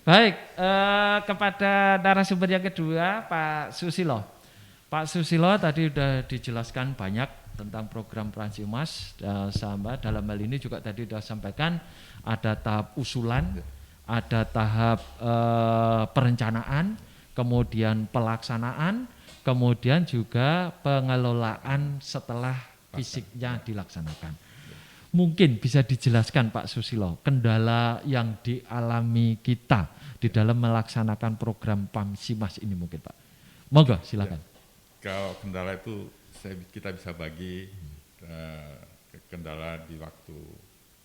Baik, kepada narasumber yang kedua Pak Susilo. Pak Susilo tadi sudah dijelaskan banyak tentang program Pransimas, sama dalam hal ini juga tadi sudah sampaikan ada tahap usulan, ada tahap perencanaan, kemudian pelaksanaan, kemudian juga pengelolaan setelah fisiknya dilaksanakan. Mungkin bisa dijelaskan Pak Susilo, kendala yang dialami kita di dalam melaksanakan program Pamsimas ini mungkin Pak. Monggo silakan. Kalau kendala itu kita bisa bagi kendala di waktu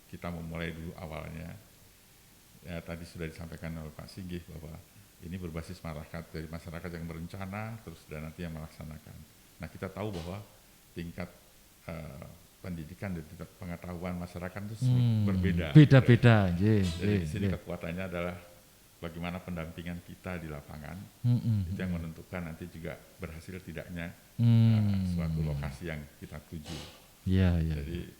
kita memulai dulu awalnya. Ya tadi sudah disampaikan oleh Pak Singgih bahwa ini berbasis masyarakat, dari masyarakat yang berencana terus dan nanti yang melaksanakan. Nah kita tahu bahwa tingkat pendidikan dan pengetahuan masyarakat itu berbeda. Beda-beda. Gitu. Jadi di sini kekuatannya adalah bagaimana pendampingan kita di lapangan, itu yang menentukan nanti juga berhasil tidaknya suatu lokasi yang kita tuju. Jadi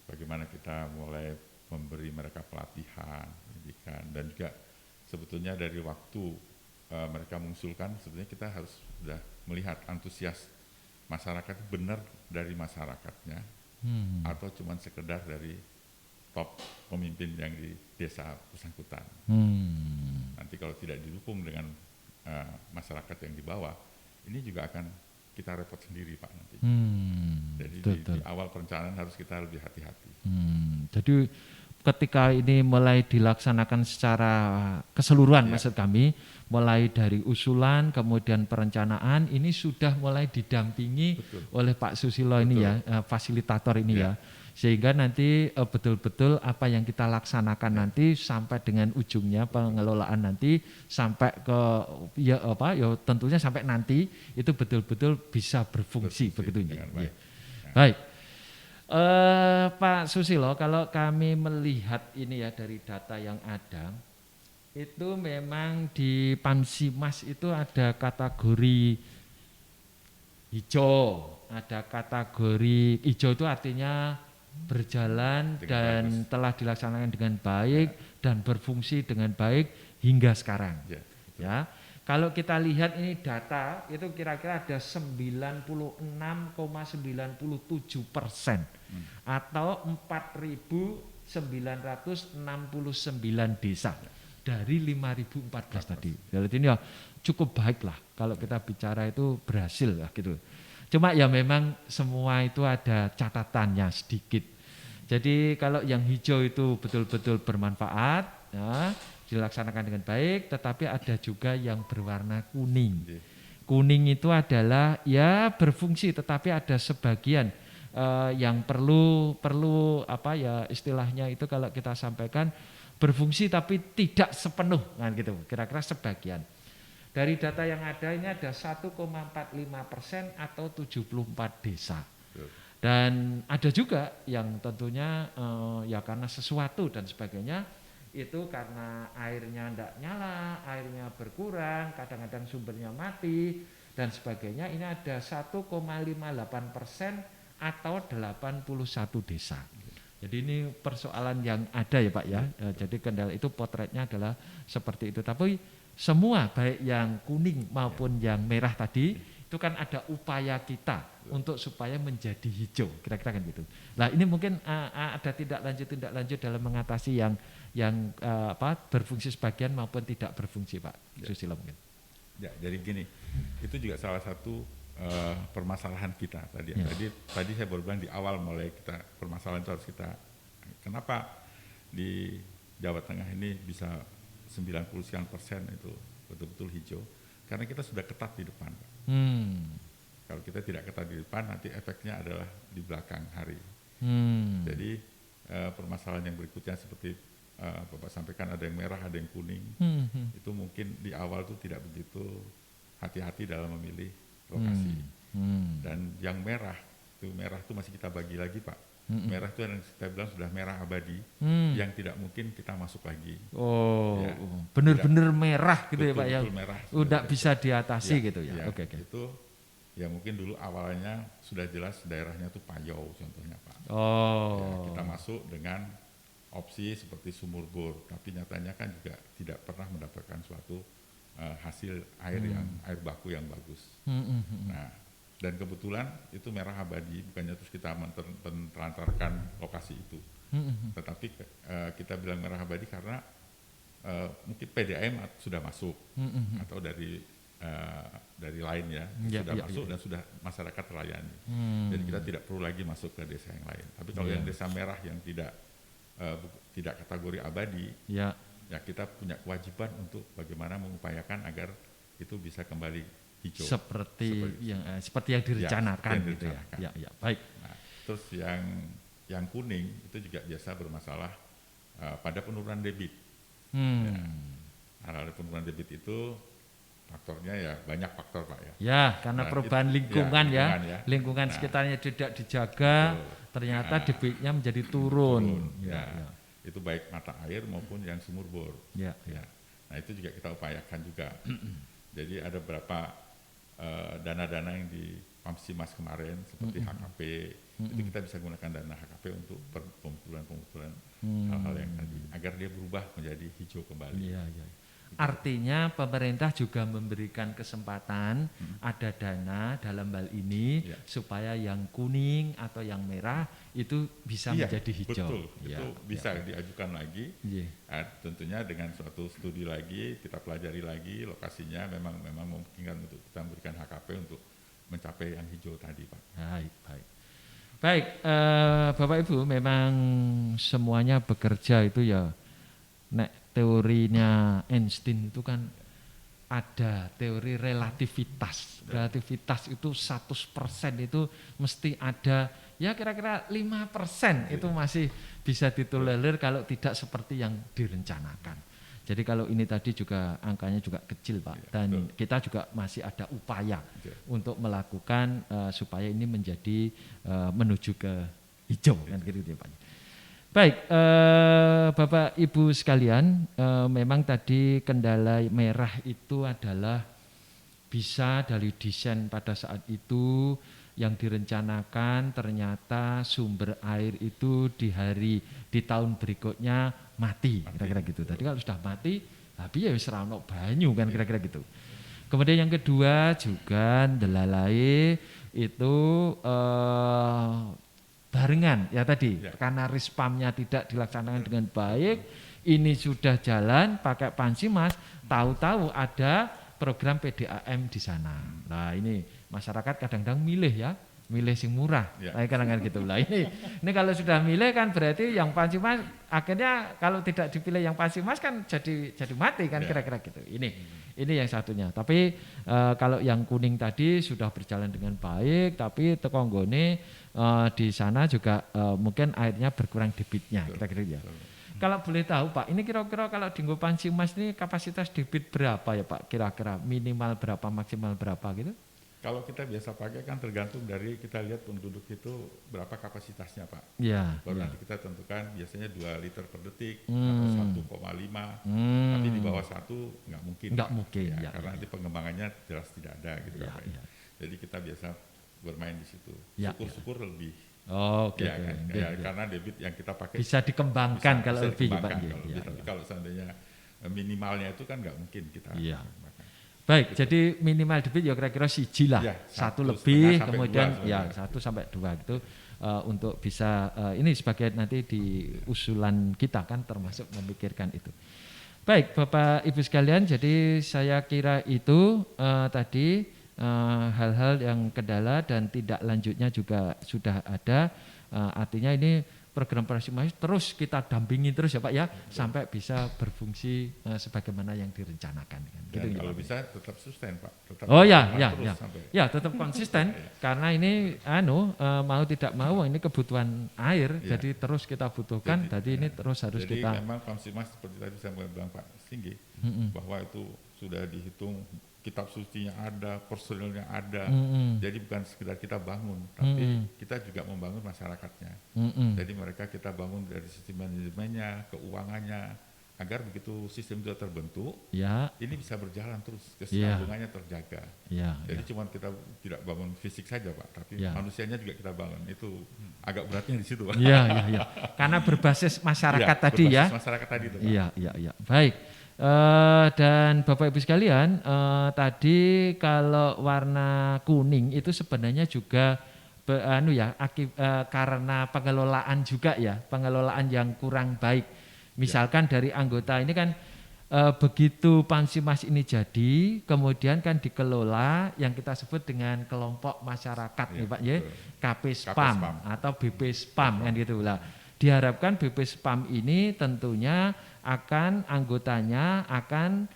bagaimana kita mulai memberi mereka pelatihan, pendidikan, dan juga sebetulnya dari waktu mereka mengusulkan, sebetulnya kita harus sudah melihat antusias masyarakat benar dari masyarakatnya, atau cuma sekedar dari top pemimpin yang di desa bersangkutan. Nanti kalau tidak didukung dengan masyarakat yang di bawah, ini juga akan kita repot sendiri Pak nanti. Jadi di awal perencanaan harus kita lebih hati-hati. Jadi ketika ini mulai dilaksanakan secara keseluruhan, maksud kami mulai dari usulan kemudian perencanaan ini sudah mulai didampingi oleh Pak Susilo ini ya, fasilitator ini ya, sehingga nanti betul-betul apa yang kita laksanakan nanti sampai dengan ujungnya pengelolaan nanti sampai ke tentunya sampai nanti itu betul-betul bisa berfungsi begitu ya. Baik. Pak Susilo, kalau kami melihat ini ya dari data yang ada, itu memang di Pamsimas itu ada kategori hijau, ada kategori hijau itu artinya berjalan dan telah dilaksanakan dengan baik dan berfungsi dengan baik hingga sekarang. Ya. Kalau kita lihat ini data itu kira-kira ada 96,97% atau 4.969 desa dari 5.014 tadi. Jadi ini ya cukup baik lah kalau kita bicara itu berhasil lah gitu. Cuma ya memang semua itu ada catatannya sedikit. Jadi kalau yang hijau itu betul-betul bermanfaat, ya, dilaksanakan dengan baik, tetapi ada juga yang berwarna kuning. Kuning itu adalah ya berfungsi, tetapi ada sebagian yang perlu apa ya istilahnya itu kalau kita sampaikan berfungsi tapi tidak sepenuh, kan gitu. Kira-kira sebagian. Dari data yang ada ini ada 1,45% atau 74 desa. Dan ada juga yang tentunya ya karena sesuatu dan sebagainya, itu karena airnya tidak nyala, airnya berkurang, kadang-kadang sumbernya mati dan sebagainya. Ini ada 1,58% atau 81 desa. Jadi ini persoalan yang ada ya Pak ya. Jadi kendala itu potretnya adalah seperti itu. Tapi semua baik yang kuning maupun yang merah tadi itu kan ada upaya kita untuk supaya menjadi hijau, kira-kira kan gitu. Nah ini mungkin ada tindak lanjut dalam mengatasi yang berfungsi sebagian maupun tidak berfungsi Pak Susilo mungkin. Ya jadi gini, itu juga salah satu permasalahan kita tadi. Tadi saya baru bilang di awal mulai kita permasalahan itu harus kita. Kenapa di Jawa Tengah ini bisa 90% itu betul-betul hijau? Karena kita sudah ketat di depan. Kalau kita tidak ketat di depan, nanti efeknya adalah di belakang hari. Jadi permasalahan yang berikutnya seperti Bapak sampaikan ada yang merah, ada yang kuning. Itu mungkin di awal itu tidak begitu hati-hati dalam memilih lokasi. Dan yang merah itu masih kita bagi lagi Pak. Merah itu yang kita bilang sudah merah abadi, yang tidak mungkin kita masuk lagi. Oh, ya, benar-benar merah gitu betul, ya Pak ya. Merah, udah bisa diatasi ya, gitu ya. Ya, Oke. Itu ya mungkin dulu awalnya sudah jelas daerahnya itu Payau contohnya Pak. Oh. Ya, kita masuk dengan opsi seperti sumur bor, tapi nyatanya kan juga tidak pernah mendapatkan suatu hasil air baku yang bagus. Nah, dan kebetulan itu merah abadi, bukannya terus kita menelantarkan lokasi itu, tetapi kita bilang merah abadi karena mungkin PDAM sudah masuk atau dari lain ya, sudah masuk dan sudah masyarakat terlayani. Jadi kita tidak perlu lagi masuk ke desa yang lain. Tapi kalau yang desa merah yang tidak kategori abadi, ya kita punya kewajiban untuk bagaimana mengupayakan agar itu bisa kembali hijau. Seperti yang direncanakan gitu ya. Ya, baik. Nah, terus yang kuning itu juga biasa bermasalah pada penurunan debit. Ya, hal penurunan debit itu faktornya ya banyak faktor Pak ya. Ya, karena perubahan lingkungan lingkungan sekitarnya tidak dijaga, ternyata debitnya menjadi turun. Ya. Itu baik mata air maupun yang sumur bor. Ya. Nah itu juga kita upayakan juga. Jadi ada beberapa dana-dana yang di Pamsimas kemarin seperti HKP, itu kita bisa gunakan dana HKP untuk pengumpulan hal-hal yang tadi agar dia berubah menjadi hijau kembali. Iya. Artinya pemerintah juga memberikan kesempatan ada dana dalam hal ini supaya yang kuning atau yang merah itu bisa menjadi hijau. Betul, itu bisa diajukan lagi. Nah, tentunya dengan suatu studi lagi, kita pelajari lagi lokasinya memang memungkinkan untuk kita memberikan HKP untuk mencapai yang hijau tadi Pak. Baik, Bapak Ibu memang semuanya bekerja itu ya. Teorinya Einstein itu kan ada teori relativitas. Relativitas itu 100% itu mesti ada ya kira-kira 5% itu masih bisa ditolerir kalau tidak seperti yang direncanakan. Jadi kalau ini tadi juga angkanya juga kecil Pak, dan kita juga masih ada upaya untuk melakukan supaya ini menjadi menuju ke hijau kan gitu Pak. Baik, Bapak Ibu sekalian, memang tadi kendala merah itu adalah bisa dari desain pada saat itu yang direncanakan ternyata sumber air itu di tahun berikutnya mati, kira-kira gitu. Tadi kalau sudah mati, tapi ya wis ra ono banyu kan kira-kira gitu. Kemudian yang kedua juga delalai itu barengan ya tadi karena rispamnya tidak dilaksanakan dengan baik, ini sudah jalan pakai Pamsimas, tahu-tahu ada program PDAM di sana. Nah ini masyarakat kadang-kadang milih sing murah, kadang-kadang gitu lah. Ini kalau sudah milih kan berarti yang Pamsimas akhirnya kalau tidak dipilih yang Pamsimas kan jadi mati kan kira-kira gitu. Ini yang satunya. Tapi kalau yang kuning tadi sudah berjalan dengan baik, tapi tekonggone di sana juga mungkin airnya berkurang debitnya kira-kira ya. Kalau boleh tahu Pak, ini kira-kira kalau di Pamsimas ini kapasitas debit berapa ya Pak? Kira-kira minimal berapa, maksimal berapa gitu? Kalau kita biasa pakai kan tergantung dari kita lihat penduduk itu berapa kapasitasnya Pak. Baru nanti kita tentukan biasanya 2 liter per detik atau 1,5. Tapi di bawah 1 nggak mungkin. Karena nanti pengembangannya jelas tidak ada gitu Pak. Jadi kita biasa bermain di situ. Syukur-syukur lebih. Karena debit yang kita pakai bisa dikembangkan kalau lebih Pak. Tapi kalau seandainya minimalnya itu kan nggak mungkin kita. Baik, jadi minimal debit ya kira-kira siji lah, 1 lebih, kemudian 1 sampai 2 gitu untuk bisa ini sebagai nanti di usulan kita kan termasuk memikirkan itu. Baik, Bapak Ibu sekalian, jadi saya kira itu tadi hal-hal yang kendala dan tidak lanjutnya juga sudah ada, artinya ini program Pamsimas terus kita dampingi terus ya Pak ya, sampai bisa berfungsi sebagaimana yang direncanakan. Dan gitu, kalau bisa tetap sustain Pak. Tetap konsisten karena ini mau tidak mau ini kebutuhan air, jadi terus kita butuhkan, jadi ini terus harus kita. Jadi memang Pamsimas seperti tadi saya bilang Pak Singgi, bahwa itu sudah dihitung, kitab sucinya ada, personilnya ada, jadi bukan sekedar kita bangun, tapi kita juga membangun masyarakatnya. Jadi mereka kita bangun dari sistem manajemennya, keuangannya, agar begitu sistem itu terbentuk, ini bisa berjalan terus, kesinambungannya terjaga. Jadi cuma kita tidak bangun fisik saja Pak, tapi manusianya juga kita bangun. Itu agak beratnya di situ Pak. Iya. Karena berbasis masyarakat tadi ya. Berbasis masyarakat tadi itu Pak. Iya. Baik. Dan Bapak Ibu sekalian, tadi kalau warna kuning itu sebenarnya juga karena pengelolaan juga ya, pengelolaan yang kurang baik. Misalkan dari anggota ini kan begitu Pansimas ini jadi, kemudian kan dikelola yang kita sebut dengan kelompok masyarakat nih Pak ya, KP Spam atau BP Spam kan gitu lah. Diharapkan BP Spam ini tentunya akan anggotanya akan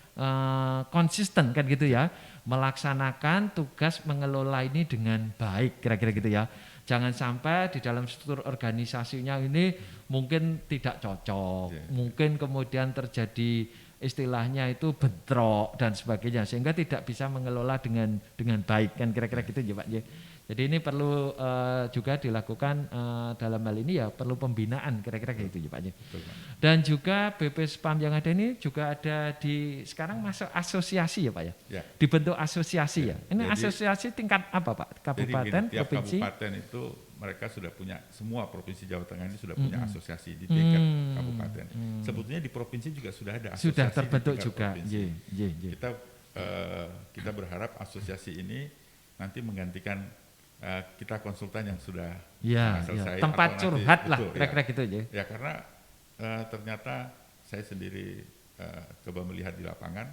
konsisten kan gitu ya, melaksanakan tugas mengelola ini dengan baik kira-kira gitu ya. Jangan sampai di dalam struktur organisasinya ini mungkin tidak cocok, mungkin kemudian terjadi istilahnya itu bentrok dan sebagainya, sehingga tidak bisa mengelola dengan baik kan kira-kira gitu ya Pak ya. Jadi ini perlu juga dilakukan dalam hal ini ya, perlu pembinaan kira-kira gitu ya Pak ya. Dan juga BP Spam yang ada ini juga ada sekarang masuk asosiasi ya Pak ya. Dibentuk asosiasi ya. Ini jadi, asosiasi tingkat apa Pak? Kabupaten, tiap provinsi? Kabupaten itu mereka sudah punya, semua provinsi Jawa Tengah ini sudah punya asosiasi di tingkat kabupaten. Sebetulnya di provinsi juga sudah ada asosiasi. Sudah terbentuk juga. Kita berharap asosiasi ini nanti menggantikan kita konsultan yang sudah selesai. Tempat curhat lah, kira-kira gitu aja. Ya karena ternyata saya sendiri coba melihat di lapangan,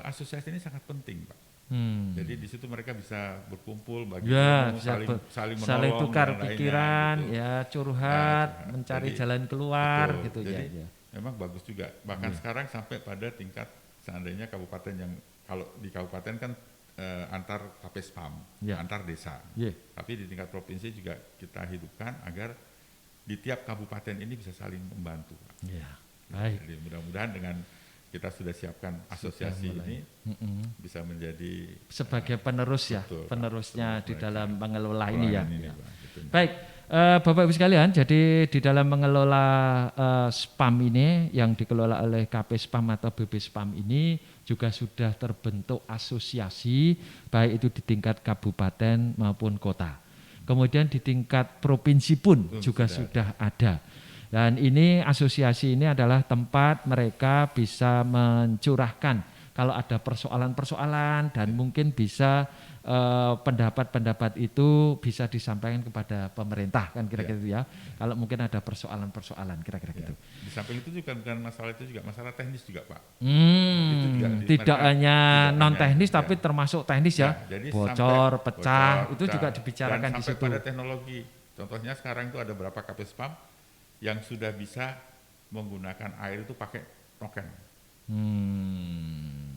asosiasi ini sangat penting Pak. Jadi di situ mereka bisa berkumpul, bagi ilmu, saling tukar pikiran, gitu. Curhat, mencari jalan keluar, gitu jadi, ya. Memang bagus juga. Bahkan sekarang sampai pada tingkat seandainya kabupaten yang, kalau di kabupaten kan antar KP Spam, antar desa. Tapi di tingkat provinsi juga kita hidupkan agar di tiap kabupaten ini bisa saling membantu. Baik. Jadi mudah-mudahan dengan kita sudah siapkan asosiasi ini bisa menjadi sebagai penerus ya, penerusnya di dalam mengelola ini ya. Baik. Bapak Ibu sekalian, jadi di dalam mengelola spam ini yang dikelola oleh KP Spam atau BP Spam ini juga sudah terbentuk asosiasi, baik itu di tingkat kabupaten maupun kota. Kemudian di tingkat provinsi pun juga sudah ada. Dan ini asosiasi ini adalah tempat mereka bisa mencurahkan kalau ada persoalan-persoalan dan mungkin bisa pendapat-pendapat itu bisa disampaikan kepada pemerintah kan kira-kira gitu ya. Kalau mungkin ada persoalan-persoalan kira-kira gitu. Di samping itu juga bukan masalah itu juga masalah teknis juga Pak. Itu juga tidak hanya non teknis tapi termasuk teknis ya. Jadi bocor, pecah itu juga dibicarakan dan di situ. Sampai pada teknologi. Contohnya sekarang itu ada beberapa KP Spam yang sudah bisa menggunakan air itu pakai noken.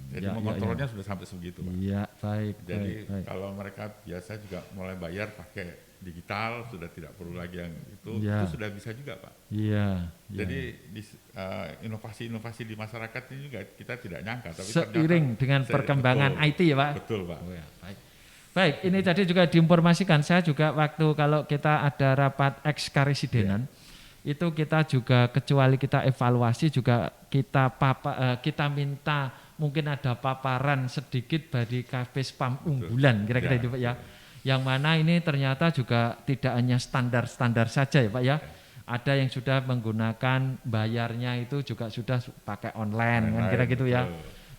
Jadi mengontrolnya sudah sampai sebegitu Pak. Iya, baik. Jadi kalau mereka biasa juga mulai bayar pakai digital, sudah tidak perlu lagi yang itu sudah bisa juga Pak. Iya. Jadi inovasi-inovasi di masyarakat ini juga kita tidak nyangka. Tapi seiring dengan perkembangan IT ya Pak. Betul Pak. Baik, ini tadi juga diinformasikan, saya juga waktu kalau kita ada rapat ex-karesidenan, itu kita juga kecuali kita evaluasi juga kita minta mungkin ada paparan sedikit dari KP Spam unggulan kira-kira itu Pak ya. Yang mana ini ternyata juga tidak hanya standar-standar saja ya Pak ya. Ada yang sudah menggunakan bayarnya itu juga sudah pakai online kan kira gitu ya.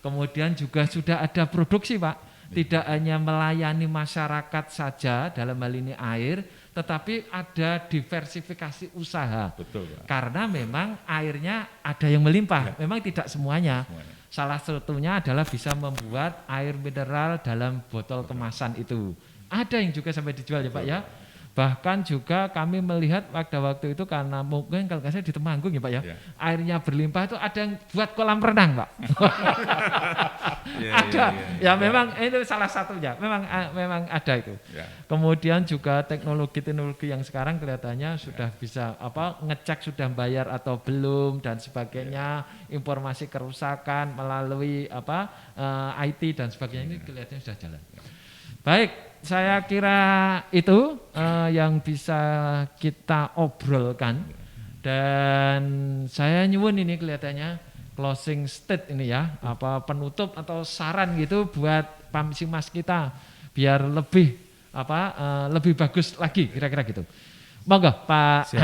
Kemudian juga sudah ada produksi Pak. Tidak hanya melayani masyarakat saja dalam hal ini air, tetapi ada diversifikasi usaha. Betul, Pak. Karena memang airnya ada yang melimpah, memang tidak semuanya. Salah satunya adalah bisa membuat air mineral dalam botol kemasan itu. Ada yang juga sampai dijual ya Pak ya. Bahkan juga kami melihat waktu itu karena mungkin kalau saya di Temanggung ya Pak ya, airnya berlimpah itu ada yang buat kolam renang Pak. Ya memang itu salah satunya, memang ada itu. Kemudian juga teknologi yang sekarang kelihatannya sudah bisa ngecek sudah bayar atau belum dan sebagainya, informasi kerusakan melalui IT dan sebagainya ini kelihatannya sudah jalan. Baik, saya kira itu yang bisa kita obrolkan Dan saya nyuwun ini kelihatannya closing state ini ya, apa penutup atau saran gitu buat Pamsimas kita biar lebih lebih bagus lagi kira-kira gitu. Monggo Pak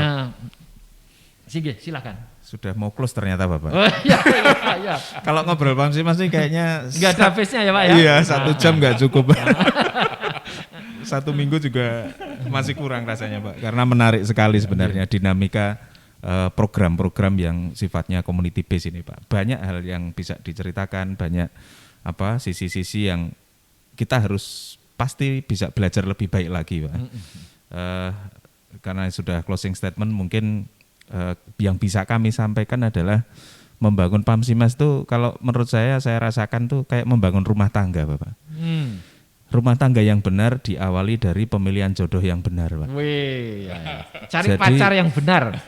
Singgih, silakan. Sudah mau close ternyata Bapak. Oh, iya. Kalau ngobrol Pamsimas nih kayaknya nggak ada habisnya ya Pak ya? Iya, 1 jam nggak cukup. 1 minggu juga masih kurang rasanya Pak. Karena menarik sekali sebenarnya dinamika program-program yang sifatnya community based ini Pak. Banyak hal yang bisa diceritakan, banyak sisi-sisi yang kita harus pasti bisa belajar lebih baik lagi Pak. Karena sudah closing statement mungkin yang bisa kami sampaikan adalah membangun Pamsimas tuh kalau menurut saya rasakan tuh kayak membangun rumah tangga Bapak. Rumah tangga yang benar diawali dari pemilihan jodoh yang benar Pak. Wih, cari pacar yang benar.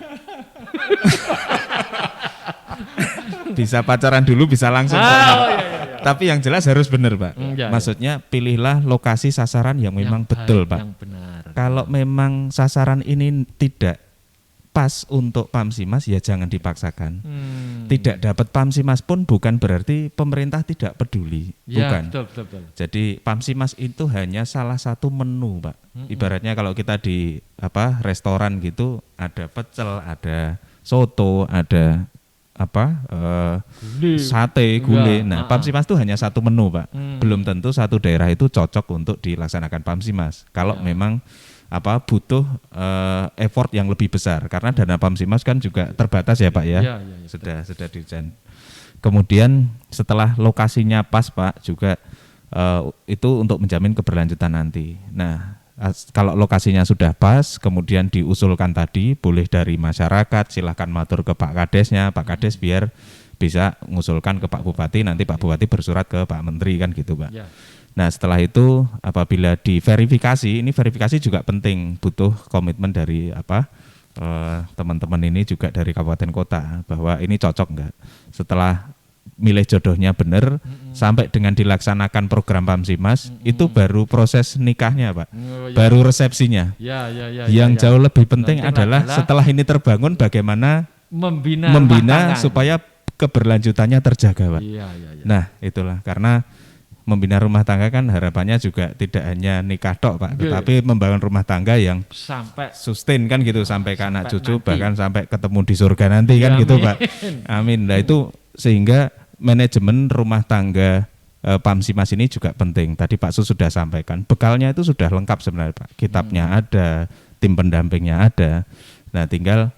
Bisa pacaran dulu bisa langsung iya. Tapi yang jelas harus benar Pak. Maksudnya pilihlah lokasi sasaran yang memang betul Pak. Yang benar. Kalau memang sasaran ini tidak pas untuk Pamsimas ya jangan dipaksakan. Tidak dapat Pamsimas pun bukan berarti pemerintah tidak peduli, bukan. Betul. Jadi Pamsimas itu hanya salah satu menu Pak. Ibaratnya kalau kita di restoran gitu ada pecel, ada soto, ada sate, gulai. Nah, Pamsimas itu hanya satu menu Pak. Belum tentu satu daerah itu cocok untuk dilaksanakan Pamsimas. Kalau memang butuh effort yang lebih besar karena dana Pamsimas kan juga terbatas ya Pak ya. Sudah dijan. Kemudian setelah lokasinya pas Pak juga itu untuk menjamin keberlanjutan nanti. Nah, kalau lokasinya sudah pas kemudian diusulkan tadi boleh dari masyarakat, silahkan matur ke Pak Kadesnya, Pak Kades biar bisa mengusulkan ke Pak Bupati, nanti Pak Bupati bersurat ke Pak Menteri kan gitu Pak. Nah setelah itu apabila diverifikasi, ini verifikasi juga penting, butuh komitmen dari teman-teman ini juga dari kabupaten kota bahwa ini cocok enggak. Setelah milih jodohnya benar, sampai dengan dilaksanakan program Pamsimas, itu baru proses nikahnya Pak, baru resepsinya. Yang jauh lebih penting adalah setelah ini terbangun bagaimana membina supaya keberlanjutannya terjaga Pak. Nah itulah karena membina rumah tangga kan harapannya juga tidak hanya nikah tok Pak, tetapi membangun rumah tangga yang sampai sustain kan gitu, sampai ke anak cucu nanti. Bahkan sampai ketemu di surga nanti kan gitu Pak. Amin. Nah itu sehingga manajemen rumah tangga Pamsimas ini juga penting. Tadi Pak Sus sudah sampaikan, bekalnya itu sudah lengkap sebenarnya Pak. Kitabnya ada, tim pendampingnya ada. Nah tinggal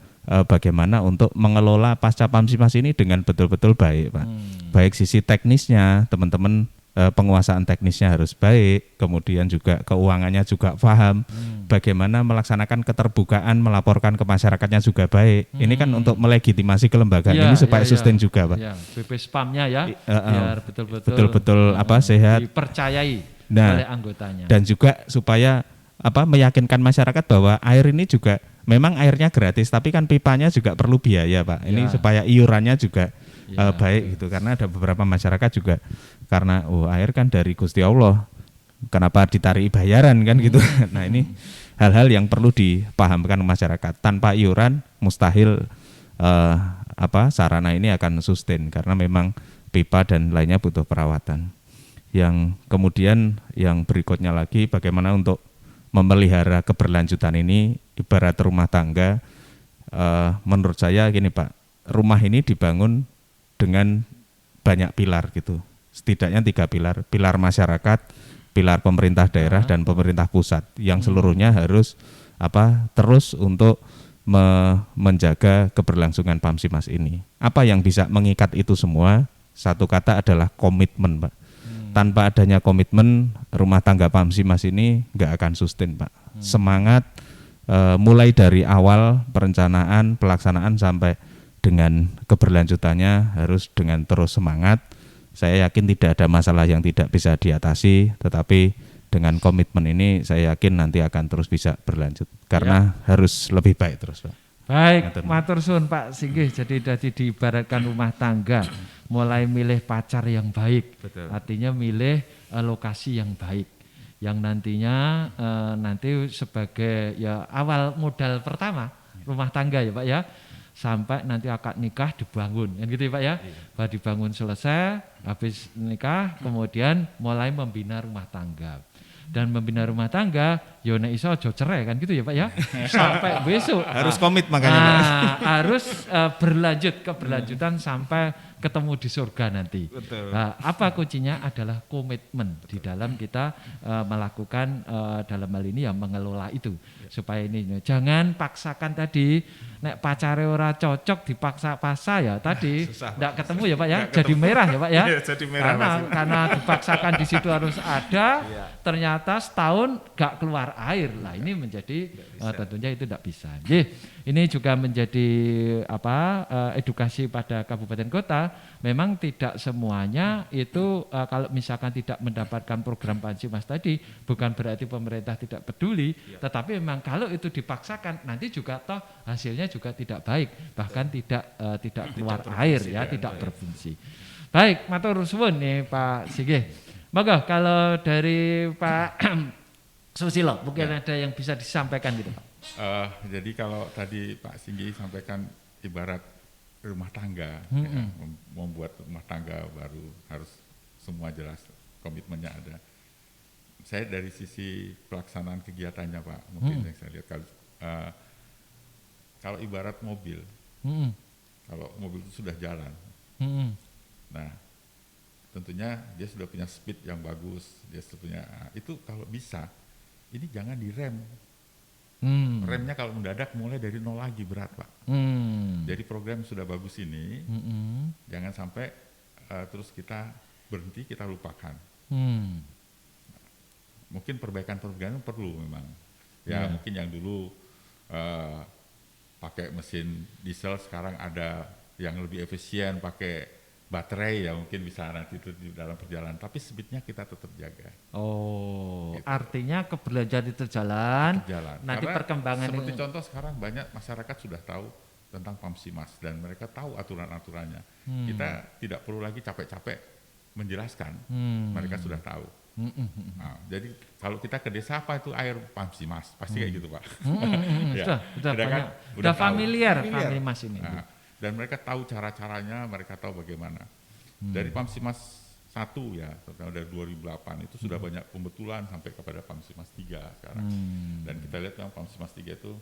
bagaimana untuk mengelola pasca Pamsimas ini dengan betul-betul baik Pak. Baik sisi teknisnya, teman-teman penguasaan teknisnya harus baik, kemudian juga keuangannya juga paham, bagaimana melaksanakan keterbukaan, melaporkan ke masyarakatnya juga baik. Ini kan untuk melegitimasi kelembagaan ini supaya sustain juga Pak. BP spamnya ya, biar betul-betul sehat, dipercayai oleh anggotanya. Dan juga supaya meyakinkan masyarakat bahwa air ini juga memang airnya gratis, tapi kan pipanya juga perlu biaya Pak. Ini supaya iurannya juga baik gitu, karena ada beberapa masyarakat juga karena air kan dari Gusti Allah, kenapa ditarik bayaran kan gitu. Nah ini hal-hal yang perlu dipahamkan masyarakat. Tanpa iuran mustahil sarana ini akan sustain karena memang pipa dan lainnya butuh perawatan. Yang kemudian yang berikutnya lagi bagaimana untuk memelihara keberlanjutan ini ibarat rumah tangga. Menurut saya gini Pak, rumah ini dibangun dengan banyak pilar gitu. Setidaknya 3 pilar, pilar masyarakat, pilar pemerintah daerah dan pemerintah pusat yang seluruhnya harus terus untuk menjaga keberlangsungan Pamsimas ini. Apa yang bisa mengikat itu semua? Satu kata adalah komitmen Pak. Tanpa adanya komitmen rumah tangga Pamsimas ini nggak akan sustain Pak. Semangat mulai dari awal perencanaan, pelaksanaan sampai dengan keberlanjutannya harus dengan terus semangat. Saya yakin tidak ada masalah yang tidak bisa diatasi, tetapi dengan komitmen ini saya yakin nanti akan terus bisa berlanjut karena harus lebih baik terus Pak. Baik, matur suwun Pak Singgih. Jadi diibaratkan rumah tangga, mulai milih pacar yang baik. Betul. Artinya milih lokasi yang baik, yang nantinya nanti sebagai awal modal pertama rumah tangga ya Pak ya. sampai nanti akad nikah dibangun, kan gitu ya Pak ya. Baru dibangun selesai, habis nikah, kemudian mulai membina rumah tangga. Dan membina rumah tangga, ya nek iso aja cerai kan gitu ya Pak ya. Sampai besok. Harus komit makanya. Harus berlanjut, keberlanjutan sampai ketemu di surga nanti. Betul. Apa kuncinya adalah komitmen di dalam kita melakukan dalam hal ini ya mengelola itu supaya ini jangan paksakan tadi nek pacare ora cocok dipaksa-paksa ya tadi enggak ketemu ya Pak ya jadi merah ya Pak ya. Jadi merah, karena dipaksakan di situ harus ada ternyata setahun enggak keluar air lah ini menjadi tentunya itu enggak bisa. Ini juga menjadi edukasi pada kabupaten kota. Memang tidak semuanya itu kalau misalkan tidak mendapatkan program Pansimas tadi bukan berarti pemerintah tidak peduli, tetapi memang kalau itu dipaksakan nanti juga toh hasilnya juga tidak baik, bahkan tidak keluar air ya, tidak berfungsi. Baik, matur suwun nih Pak Singgih. Monggo kalau dari Pak Susilo mungkin ada yang bisa disampaikan gitu Pak. Jadi kalau tadi Pak Singgih sampaikan ibarat rumah tangga, membuat rumah tangga baru harus semua jelas, komitmennya ada. Saya dari sisi pelaksanaan kegiatannya Pak, mungkin yang saya lihat kalau ibarat mobil, kalau mobil itu sudah jalan, nah tentunya dia sudah punya speed yang bagus, dia sudah punya itu kalau bisa, ini jangan direm. Remnya kalau mendadak mulai dari nol lagi berat Pak. Jadi program sudah bagus ini, jangan sampai terus kita berhenti, kita lupakan. Mungkin perbaikan perlu memang. Ya mungkin yang dulu pakai mesin diesel sekarang ada yang lebih efisien pakai baterai ya mungkin bisa nanti itu di dalam perjalanan, tapi speednya kita tetap jaga. Gitu. Artinya keberlanjutan itu jalan. Nanti karena perkembangan seperti contoh sekarang banyak masyarakat sudah tahu tentang Pamsimas dan mereka tahu aturan-aturannya. Kita tidak perlu lagi capek-capek menjelaskan, mereka sudah tahu. Nah, jadi kalau kita ke desa apa itu air Pamsimas pasti kayak gitu Pak. Sudah familiar Pamsimas ini. Dan mereka tahu cara-caranya, mereka tahu bagaimana. Dari Pamsimas 1 ya, dari 2008 itu sudah banyak pembetulan sampai kepada Pamsimas 3 sekarang. Dan kita lihat memang Pamsimas 3 itu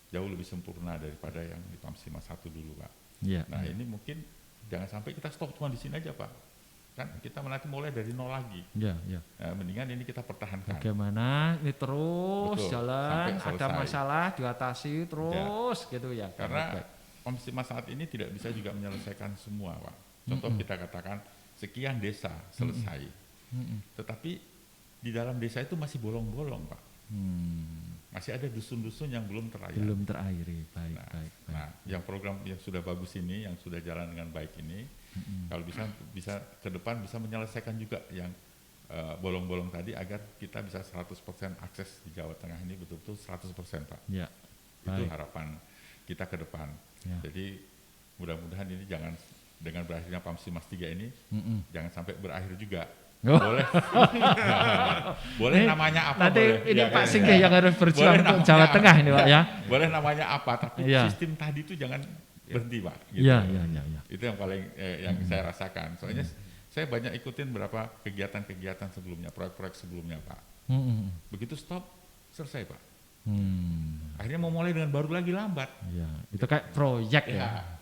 jauh lebih sempurna daripada yang di Pamsimas 1 dulu Pak. Ini mungkin jangan sampai kita stop cuma di sini aja Pak. Kan kita nanti mulai dari nol lagi. Nah, mendingan ini kita pertahankan. Bagaimana ini terus jalan, ada masalah diatasi terus gitu ya. Karena Pamsimas saat ini tidak bisa juga menyelesaikan semua Pak. Contoh kita katakan sekian desa selesai, tetapi di dalam desa itu masih bolong-bolong Pak. Masih ada dusun-dusun yang belum terairi. Baik. Nah, yang program yang sudah bagus ini, yang sudah jalan dengan baik ini, kalau bisa ke depan bisa menyelesaikan juga yang bolong-bolong tadi agar kita bisa 100% akses di Jawa Tengah ini betul-betul 100% Pak. Itu harapan kita ke depan. Jadi mudah-mudahan ini jangan dengan berakhirnya Pamsimas 3 ini jangan sampai berakhir juga. Boleh namanya apa nanti boleh. Ini Pak Singgih yang harus berjuang untuk Jawa Tengah ini Pak ya. Boleh namanya apa tapi sistem tadi itu jangan berhenti Pak. Gitu. Itu yang paling yang saya rasakan. Soalnya saya banyak ikutin beberapa kegiatan-kegiatan sebelumnya, proyek-proyek sebelumnya Pak. Begitu stop selesai Pak. Akhirnya mau mulai dengan baru lagi lambat. Itu kayak proyek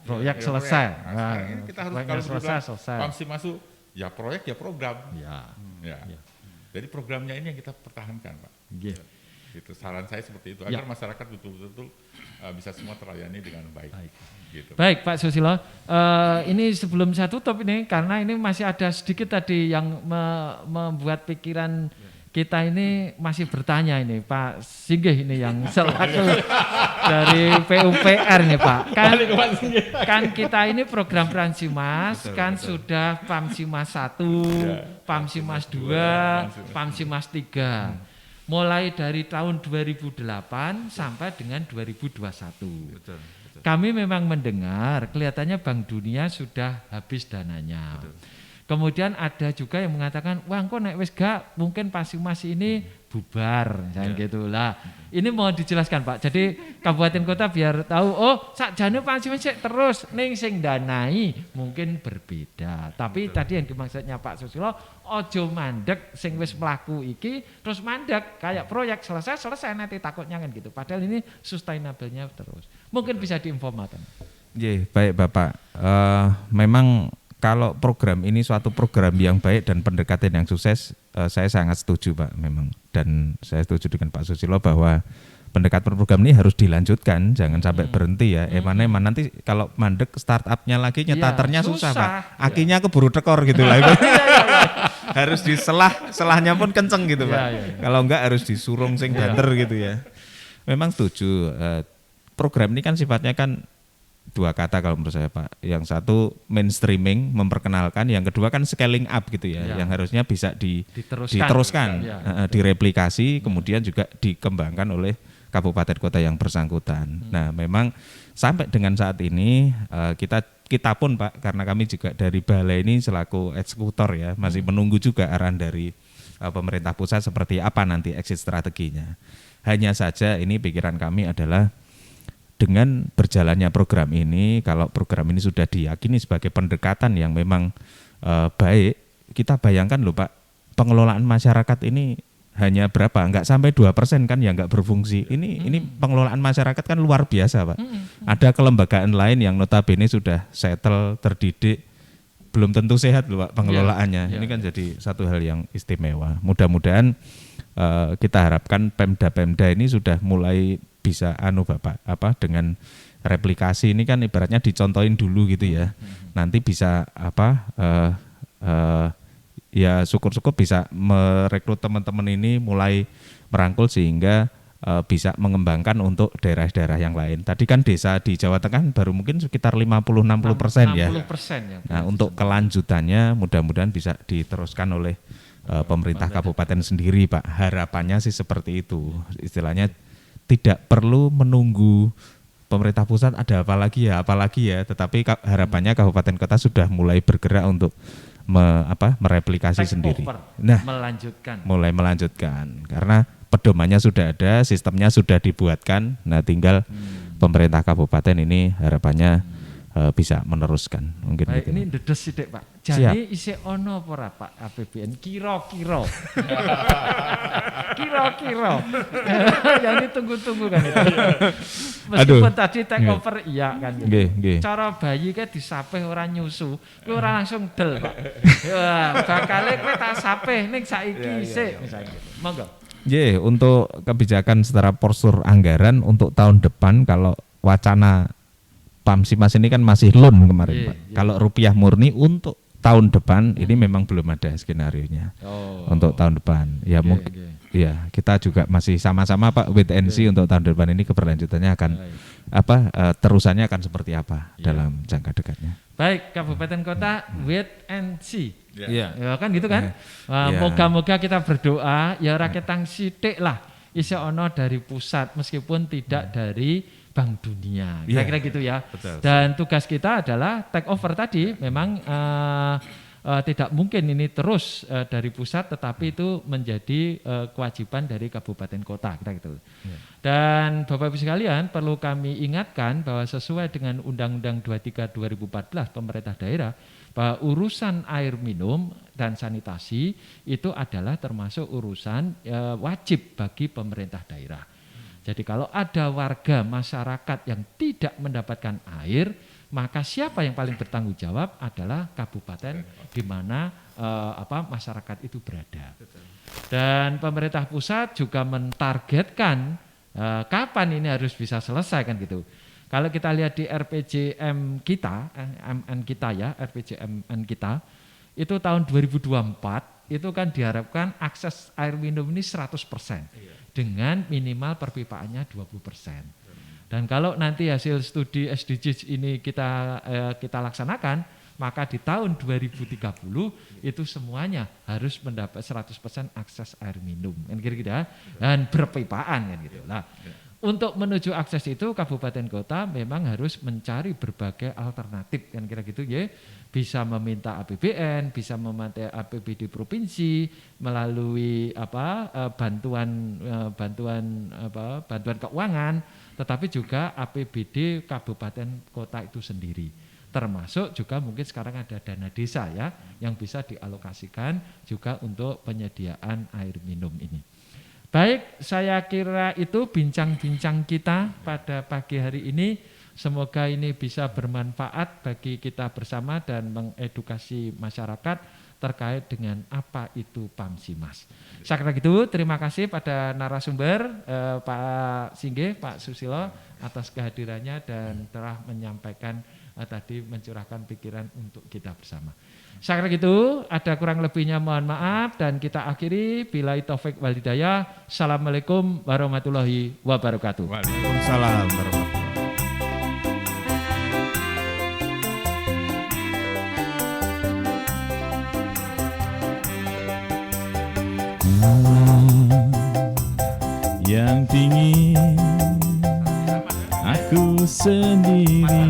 proyek selesai. Nah, sekarang ini kita harus kalau selesai. Pamsimas masuk, ya proyek ya program. Jadi programnya ini yang kita pertahankan Pak. Itu saran saya seperti itu agar masyarakat betul-betul bisa semua terlayani dengan baik. Gitu. Baik Pak Susilo, ini sebelum saya tutup ini karena ini masih ada sedikit tadi yang membuat pikiran kita ini masih bertanya ini Pak Singgih ini yang selaku dari PUPR nih Pak. Kan kita ini program Pamsimas kan sudah Pamsimas 1, Pamsimas 2, Pamsimas 3. Mulai dari tahun 2008 sampai dengan 2021. Kami memang mendengar kelihatannya Bank Dunia sudah habis dananya. Kemudian ada juga yang mengatakan, wah kok nek wis gak mungkin Pamsimas ini bubar misalnya gitu lah. Ini mau dijelaskan Pak. Jadi kabupaten kota biar tahu sakjane Pansimas terus ning sing danai mungkin berbeda. Tapi tadi yang dimaksudnya Pak Susilo ojo mandek sing wis mlaku iki terus mandek kayak proyek selesai nanti takutnya kan gitu. Padahal ini sustainable-nya terus. Mungkin bisa diinfomakan. Nggih, baik Bapak. Memang kalau program ini suatu program yang baik dan pendekatan yang sukses, saya sangat setuju Pak memang. Dan saya setuju dengan Pak Susilo bahwa pendekatan program ini harus dilanjutkan, jangan sampai berhenti ya. Eman nanti kalau mandek startupnya lagi nyetaternya susah Pak. Akinya keburu tekor gitu lah. Harus selahnya pun kenceng gitu Pak. Kalau enggak harus disurung sing banter gitu ya. Memang setuju. Program ini kan sifatnya kan dua kata kalau menurut saya Pak. Yang satu mainstreaming, memperkenalkan, yang kedua kan scaling up gitu ya, yang harusnya bisa diteruskan, direplikasi, kemudian juga dikembangkan oleh kabupaten kota yang bersangkutan. Nah, memang sampai dengan saat ini kita pun Pak, karena kami juga dari balai ini selaku eksekutor ya, masih menunggu juga arahan dari pemerintah pusat seperti apa nanti exit strateginya. Hanya saja ini pikiran kami adalah dengan berjalannya program ini, kalau program ini sudah diyakini sebagai pendekatan yang memang baik, kita bayangkan loh Pak, pengelolaan masyarakat ini hanya berapa? Enggak sampai 2% kan yang enggak berfungsi. Ini pengelolaan masyarakat kan luar biasa Pak. Ada kelembagaan lain yang notabene sudah settle, terdidik, belum tentu sehat loh Pak pengelolaannya. Ini kan jadi satu hal yang istimewa. Mudah-mudahan kita harapkan Pemda ini sudah mulai bisa Bapak dengan replikasi ini kan ibaratnya dicontohin dulu gitu ya. Nanti bisa ya syukur-syukur bisa merekrut teman-teman ini mulai merangkul sehingga bisa mengembangkan untuk daerah-daerah yang lain. Tadi kan desa di Jawa Tengah baru mungkin sekitar 50-60% ya. 60% ya. Nah, untuk kelanjutannya mudah-mudahan bisa diteruskan oleh pemerintah kabupaten sendiri Pak. Harapannya sih seperti itu. Istilahnya tidak perlu menunggu pemerintah pusat ada apalagi ya, tetapi harapannya kabupaten kota sudah mulai bergerak untuk mereplikasi sendiri. Nah, mulai melanjutkan karena pedomannya sudah ada, sistemnya sudah dibuatkan. Nah, tinggal pemerintah kabupaten ini harapannya bisa meneruskan. Mungkin baik, gitu. ini dedes sithik Pak. Jadi isih ono apa ora Pak APBN kira-kira. Kira-kira. Yang ditunggu-tunggu kan itu. Meskipun tadi take over iya kan gitu. Cara bayi kayak disapih ora nyusu, kowe ora langsung del Pak. Ya, bakale kowe tak sapih ning saiki sik misalnya gitu. Monggo. Untuk kebijakan secara postur anggaran untuk tahun depan kalau wacana Pamsimas ini kan masih loan kemarin Pak. Kalau rupiah murni untuk tahun depan ini memang belum ada skenarionya. Untuk tahun depan. Ya mungkin ya kita juga masih sama-sama Pak wait and see untuk tahun depan ini keberlanjutannya akan terusannya akan seperti apa dalam jangka dekatnya. Baik, kabupaten kota wait and see. Ya kan gitu kan. Moga-moga kita berdoa ya rakyat tang sithik lah isih ono dari pusat meskipun tidak dari Bank Dunia, kira-kira gitu ya. Betul. Dan tugas kita adalah take over tadi, memang tidak mungkin ini terus dari pusat, tetapi itu menjadi kewajiban dari kabupaten kota, kira gitu. Dan Bapak Ibu sekalian, perlu kami ingatkan bahwa sesuai dengan Undang-Undang 23 2014 pemerintah daerah, bahwa urusan air minum dan sanitasi itu adalah termasuk urusan wajib bagi pemerintah daerah. Jadi kalau ada warga masyarakat yang tidak mendapatkan air, maka siapa yang paling bertanggung jawab adalah kabupaten di mana masyarakat itu berada. Dan pemerintah pusat juga mentargetkan kapan ini harus bisa selesai kan gitu. Kalau kita lihat di RPJM kita, MN kita ya, RPJMN kita, itu tahun 2024 itu kan diharapkan akses air minum ini 100%. Dengan minimal perpipaannya 20%. Dan kalau nanti hasil studi SDGs ini kita laksanakan, maka di tahun 2030 itu semuanya harus mendapat 100% akses air minum, kan kira-kira, dan berpipaan kan gitu. Nah, Untuk menuju akses itu kabupaten kota memang harus mencari berbagai alternatif kan kira gitu ya. Bisa meminta APBN, bisa meminta APBD provinsi melalui bantuan keuangan, tetapi juga APBD kabupaten kota itu sendiri. Termasuk juga mungkin sekarang ada dana desa ya yang bisa dialokasikan juga untuk penyediaan air minum ini. Baik, saya kira itu bincang-bincang kita pada pagi hari ini. Semoga ini bisa bermanfaat bagi kita bersama dan mengedukasi masyarakat terkait dengan apa itu Pamsimas. Saya kira gitu, terima kasih pada narasumber Pak Singgih, Pak Susilo atas kehadirannya dan telah menyampaikan tadi mencurahkan pikiran untuk kita bersama. Saya kira gitu, ada kurang lebihnya mohon maaf dan kita akhiri billahi taufik wal hidayah. Assalamualaikum warahmatullahi wabarakatuh. Waalaikumsalam warahmatullahi yang dingin aku sendiri